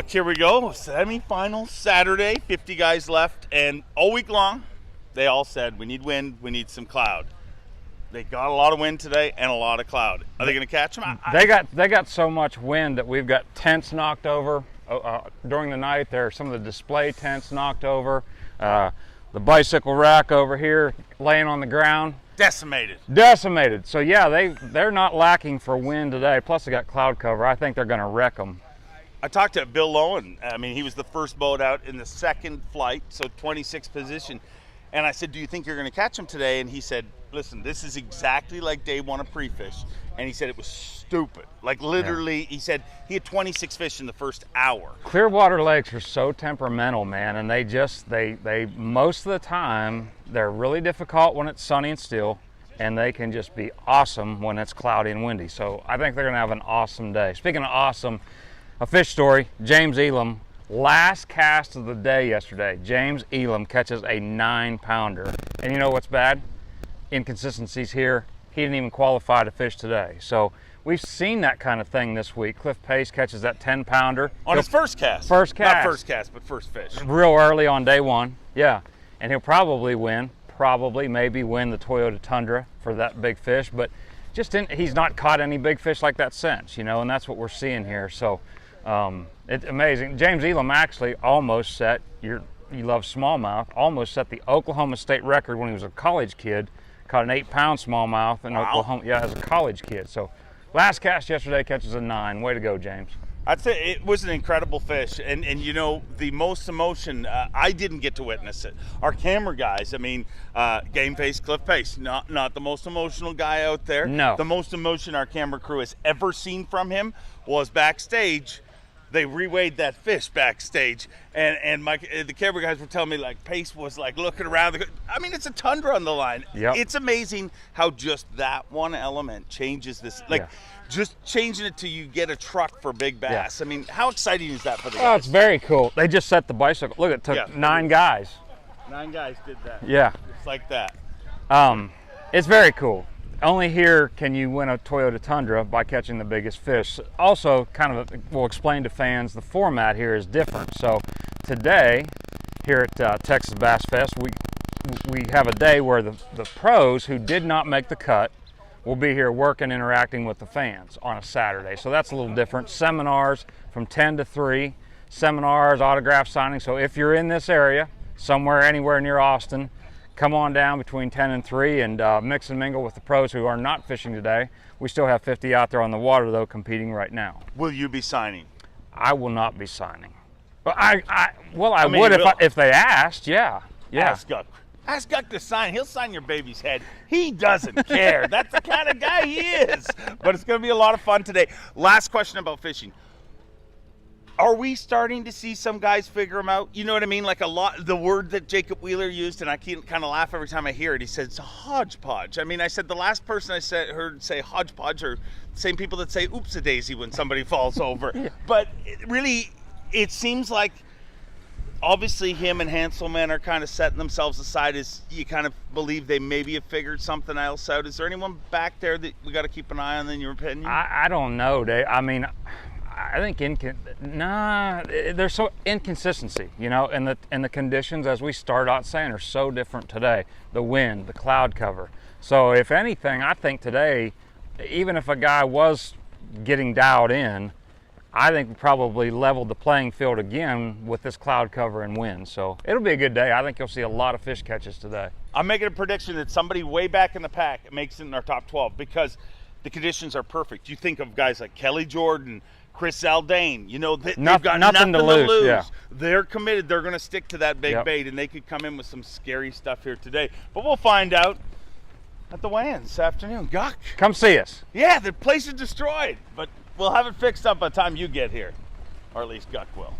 Guck, here we go. Semi-final Saturday, 50 guys left, and all week long, they all said, we need wind, we need some cloud. They got a lot of wind today and a lot of cloud. Are they going to catch them? They got so much wind that we've got tents knocked over during the night. There are some of the display tents knocked over. The bicycle rack over here laying on the ground. Decimated. So yeah, they're not lacking for wind today. Plus they got cloud cover. I think they're going to wreck them. I talked to Bill Lowen. I mean, he was the first boat out in the second flight, so 26th position. And I said, do you think you're going to catch them today? And he said, listen, this is exactly like day one of pre-fish. And he said it was stupid. Like literally, He said he had 26 fish in the first hour. Clearwater lakes are so temperamental, man. And they most of the time, they're really difficult when it's sunny and still. And they can just be awesome when it's cloudy and windy. So I think they're going to have an awesome day. Speaking of awesome, a fish story, James Elam, last cast of the day yesterday. James Elam catches a 9-pounder. And you know what's bad? Inconsistencies here. He didn't even qualify to fish today. So we've seen that kind of thing this week. Cliff Pace catches that 10-pounder. On his first cast. Not first cast, but first fish. Real early on day one, yeah. And he'll probably win, maybe win the Toyota Tundra for that big fish. But he's not caught any big fish like that since, and that's what we're seeing here. So it's amazing. James Elam actually almost set, you love smallmouth, almost set the Oklahoma State record when he was a college kid. Caught an 8-pound smallmouth in Oklahoma, as a college kid. So last cast yesterday, catches a 9. Way to go, James. I'd say it was an incredible fish, and the most emotion, I didn't get to witness it. Our camera guys, Game Face, Cliff Pace, not the most emotional guy out there. No. The most emotion our camera crew has ever seen from him was backstage. They reweighed that fish backstage, and the camera guys were telling me, like, Pace was, like, looking around. It's a Tundra on the line. Yep. It's amazing how just that one element changes this. Just changing it to you get a truck for big bass. Yeah. How exciting is that for the guys? Oh, it's very cool. They just set the bicycle. Look, it took 9 guys. 9 guys did that. Yeah. It's like that. It's very cool. Only here can you win a Toyota Tundra by catching the biggest fish. Also, we'll explain to fans, the format here is different. So today, here at Texas Bass Fest, we have a day where the pros who did not make the cut will be here working, interacting with the fans on a Saturday. So that's a little different. Seminars from 10 to 3. Seminars, autograph signing. So if you're in this area, somewhere, anywhere near Austin, come on down between 10 and 3 and mix and mingle with the pros who are not fishing today. We still have 50 out there on the water, though, competing right now. Will you be signing? I will not be signing. But I would if they asked, yeah. Ask Guck. Ask Guck to sign. He'll sign your baby's head. He doesn't care. That's the kind of guy he is. But it's going to be a lot of fun today. Last question about fishing. Are we starting to see some guys figure them out? You know what I mean? Like the word that Jacob Wheeler used, and I can't kind of laugh every time I hear it. He said it's a hodgepodge. I said the last person heard say hodgepodge are the same people that say oops-a-daisy when somebody falls over. Yeah. But it seems like obviously him and Hanselman are kind of setting themselves aside as you kind of believe they maybe have figured something else out. Is there anyone back there that we got to keep an eye on in your opinion? I don't know, Dave. I think there's so inconsistency, and the conditions, as we start out saying, are so different today. The wind, the cloud cover. So if anything, I think today, even if a guy was getting dialed in, I think we probably leveled the playing field again with this cloud cover and wind. So it'll be a good day. I think you'll see a lot of fish catches today. I'm making a prediction that somebody way back in the pack makes it in our top 12 because the conditions are perfect. You think of guys like Kelly Jordan, Chris Zaldane, they've got nothing to lose. Yeah. They're committed. They're going to stick to that big bait, and they could come in with some scary stuff here today. But we'll find out at the weigh-in this afternoon. Guck. Come see us. Yeah, the place is destroyed, but we'll have it fixed up by the time you get here, or at least Guck will.